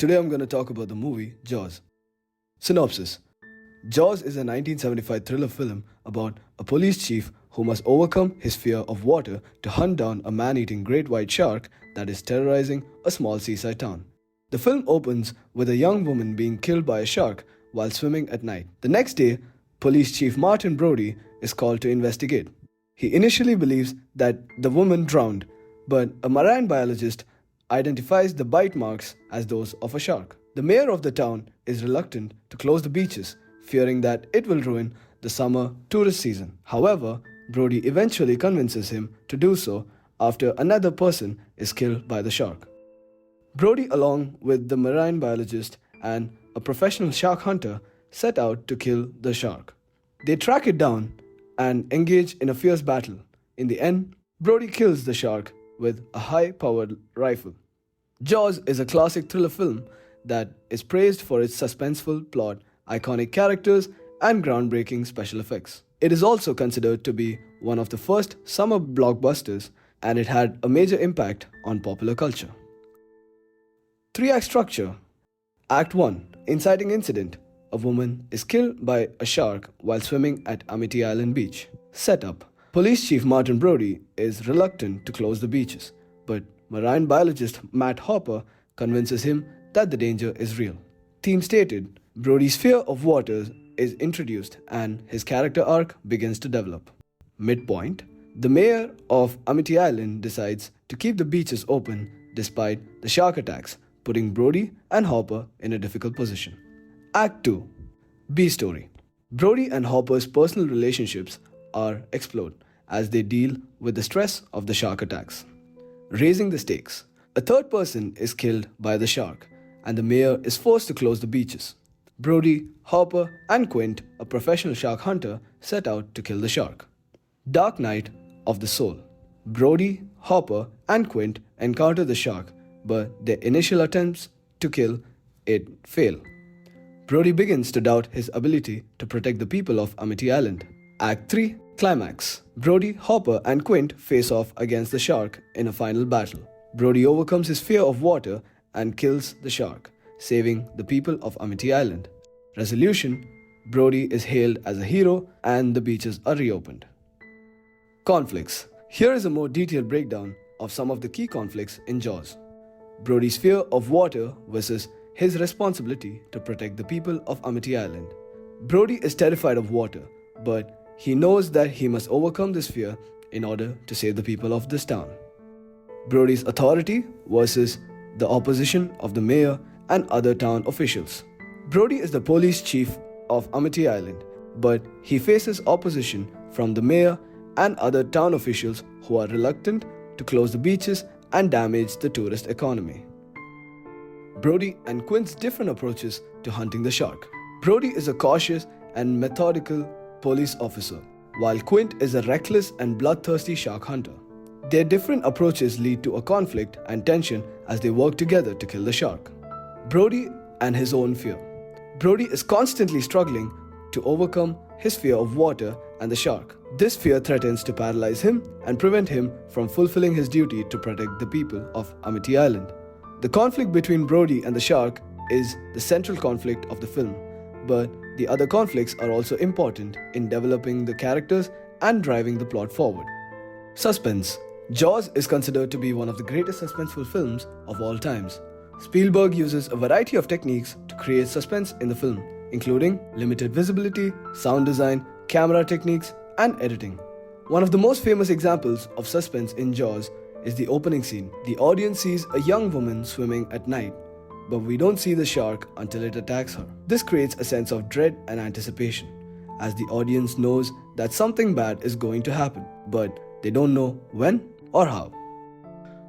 Today I'm going to talk about the movie Jaws. Synopsis: Jaws is a 1975 thriller film about a police chief who must overcome his fear of water to hunt down a man-eating great white shark that is terrorizing a small seaside town. The film opens with a young woman being killed by a shark while swimming at night. The next day, Police Chief Martin Brody is called to investigate. He initially believes that the woman drowned, but a marine biologist identifies the bite marks as those of a shark. The mayor of the town is reluctant to close the beaches, fearing that it will ruin the summer tourist season. However, Brody eventually convinces him to do so after another person is killed by the shark. Brody, along with the marine biologist and a professional shark hunter, set out to kill the shark. They track it down and engage in a fierce battle. In the end, Brody kills the shark with a high-powered rifle. Jaws is a classic thriller film that is praised for its suspenseful plot, iconic characters, and groundbreaking special effects. It is also considered to be one of the first summer blockbusters, and it had a major impact on popular culture. 3-act structure. Act 1. Inciting incident. A woman is killed by a shark while swimming at Amity Island Beach. Setup. Police Chief Martin Brody is reluctant to close the beaches, but marine biologist Matt Hopper convinces him that the danger is real. Theme stated. Brody's fear of water is introduced and his character arc begins to develop. Midpoint. The mayor of Amity Island decides to keep the beaches open despite the shark attacks, putting Brody and Hopper in a difficult position. Act 2. B-story. Brody and Hopper's personal relationships are explored as they deal with the stress of the shark attacks. Raising the stakes. A third person is killed by the shark, and the mayor is forced to close the beaches. Brody, Hopper, and Quint, a professional shark hunter, set out to kill the shark. Dark night of the soul. Brody, Hopper, and Quint encounter the shark, but their initial attempts to kill it fail. Brody begins to doubt his ability to protect the people of Amity Island. Act 3. Climax. Brody, Hopper, and Quint face off against the shark in a final battle. Brody overcomes his fear of water and kills the shark, saving the people of Amity Island. Resolution. Brody is hailed as a hero and the beaches are reopened. Conflicts. Here is a more detailed breakdown of some of the key conflicts in Jaws. Brody's fear of water versus his responsibility to protect the people of Amity Island. Brody is terrified of water, but he knows that he must overcome this fear in order to save the people of this town. Brody's authority versus the opposition of the mayor and other town officials. Brody is the police chief of Amity Island, but he faces opposition from the mayor and other town officials who are reluctant to close the beaches and damage the tourist economy. Brody and Quint's different approaches to hunting the shark. Brody is a cautious and methodical police officer, while Quint is a reckless and bloodthirsty shark hunter. Their different approaches lead to a conflict and tension as they work together to kill the shark. Brody and his own fear. Brody is constantly struggling to overcome his fear of water and the shark. This fear threatens to paralyze him and prevent him from fulfilling his duty to protect the people of Amity Island. The conflict between Brody and the shark is the central conflict of the film, but the other conflicts are also important in developing the characters and driving the plot forward. Suspense. Jaws is considered to be one of the greatest suspenseful films of all times. Spielberg uses a variety of techniques to create suspense in the film, including limited visibility, sound design, camera techniques, and editing. One of the most famous examples of suspense in Jaws is the opening scene. The audience sees a young woman swimming at night, but we don't see the shark until it attacks her. This creates a sense of dread and anticipation, as the audience knows that something bad is going to happen, but they don't know when or how.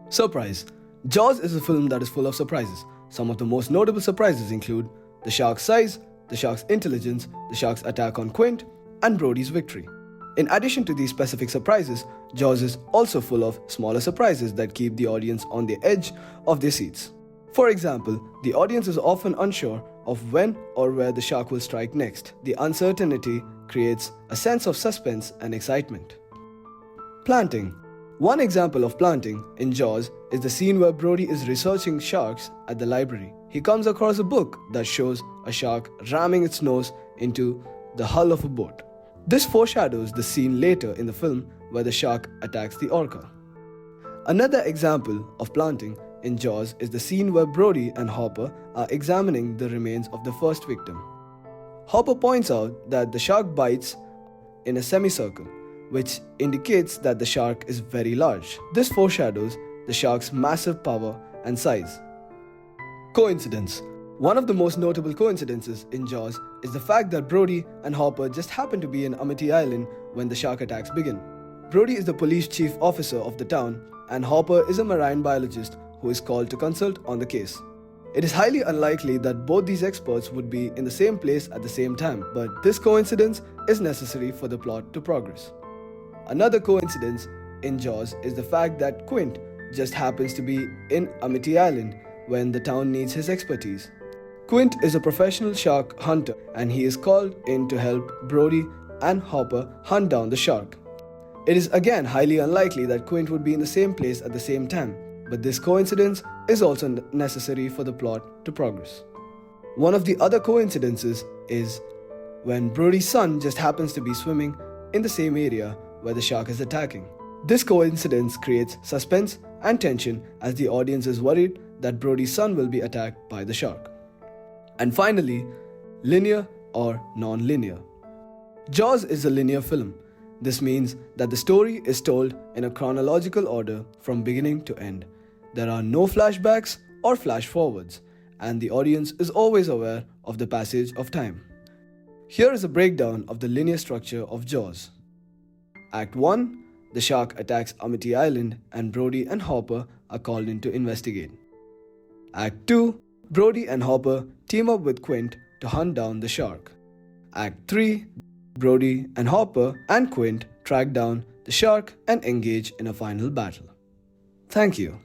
Surprise. Jaws is a film that is full of surprises. Some of the most notable surprises include the shark's size, the shark's intelligence, the shark's attack on Quint, and Brody's victory. In addition to these specific surprises, Jaws is also full of smaller surprises that keep the audience on the edge of their seats. For example, the audience is often unsure of when or where the shark will strike next. The uncertainty creates a sense of suspense and excitement. Planting. One example of planting in Jaws is the scene where Brody is researching sharks at the library. He comes across a book that shows a shark ramming its nose into the hull of a boat. This foreshadows the scene later in the film where the shark attacks the orca. Another example of planting in Jaws is the scene where Brody and Hopper are examining the remains of the first victim. Hopper points out that the shark bites in a semicircle, which indicates that the shark is very large. This foreshadows the shark's massive power and size. Coincidence. One of the most notable coincidences in Jaws is the fact that Brody and Hopper just happen to be in Amity Island when the shark attacks begin. Brody is the police chief officer of the town, and Hopper is a marine biologist who is called to consult on the case. It is highly unlikely that both these experts would be in the same place at the same time, but this coincidence is necessary for the plot to progress. Another coincidence in Jaws is the fact that Quint just happens to be in Amity Island when the town needs his expertise. Quint is a professional shark hunter and he is called in to help Brody and Hopper hunt down the shark. It is again highly unlikely that Quint would be in the same place at the same time, but this coincidence is also necessary for the plot to progress. One of the other coincidences is when Brody's son just happens to be swimming in the same area where the shark is attacking. This coincidence creates suspense and tension as the audience is worried that Brody's son will be attacked by the shark. And finally, linear or non-linear. Jaws is a linear film. This means that the story is told in a chronological order from beginning to end. There are no flashbacks or flash forwards, and the audience is always aware of the passage of time. Here is a breakdown of the linear structure of Jaws. Act 1. The shark attacks Amity Island and Brody and Hopper are called in to investigate. Act 2. Brody and Hopper team up with Quint to hunt down the shark. Act 3. Brody and Hopper and Quint track down the shark and engage in a final battle. Thank you.